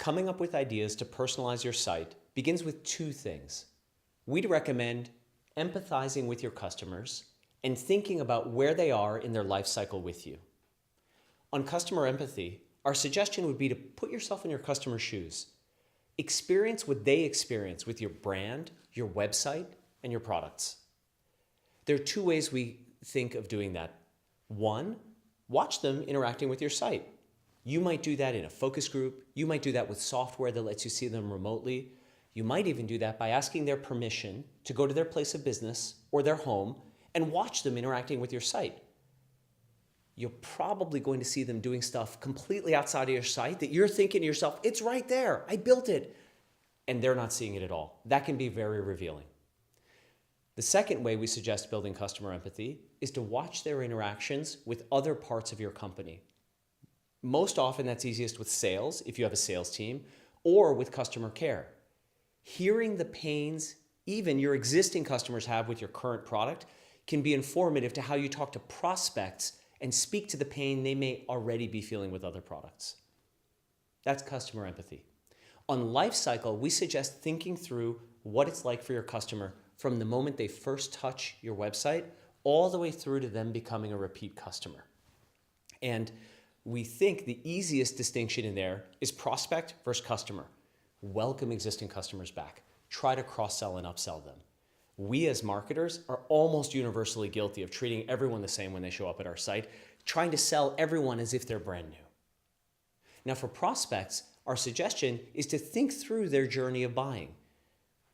Coming up with ideas to personalize your site begins with two things. We'd recommend empathizing with your customers and thinking about where they are in their life cycle with you. On customer empathy, our suggestion would be to put yourself in your customer's shoes. Experience what they experience with your brand, your website, and your products. There are two ways we think of doing that. One, watch them interacting with your site. You might do that in a focus group. You might do that with software that lets you see them remotely. You might even do that by asking their permission to go to their place of business or their home and watch them interacting with your site. You're probably going to see them doing stuff completely outside of your site that you're thinking to yourself, it's right there, I built it. And they're not seeing it at all. That can be very revealing. The second way we suggest building customer empathy is to watch their interactions with other parts of your company. Most often that's easiest with sales, if you have a sales team, or with customer care. Hearing the pains even your existing customers have with your current product can be informative to how you talk to prospects and speak to the pain they may already be feeling with other products. That's customer empathy. On Lifecycle, we suggest thinking through what it's like for your customer from the moment they first touch your website all the way through to them becoming a repeat customer. And we think the easiest distinction in there is prospect versus customer. Welcome existing customers back. Try to cross-sell and upsell them. We as marketers are almost universally guilty of treating everyone the same when they show up at our site, trying to sell everyone as if they're brand new. Now for prospects, our suggestion is to think through their journey of buying.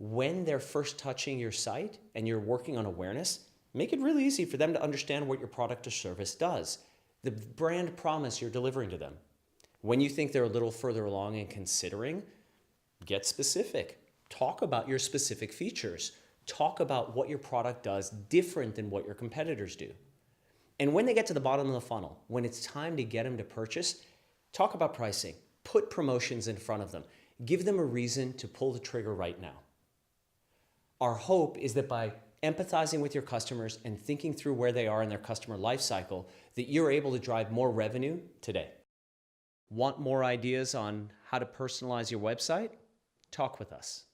When they're first touching your site and you're working on awareness, make it really easy for them to understand what your product or service does, the brand promise you're delivering to them. When you think they're a little further along in considering, get specific. Talk about your specific features. Talk about what your product does different than what your competitors do. And when they get to the bottom of the funnel, when it's time to get them to purchase, talk about pricing. Put promotions in front of them. Give them a reason to pull the trigger right now. Our hope is that by empathizing with your customers and thinking through where they are in their customer life cycle, that you're able to drive more revenue today. Want more ideas on how to personalize your website? Talk with us.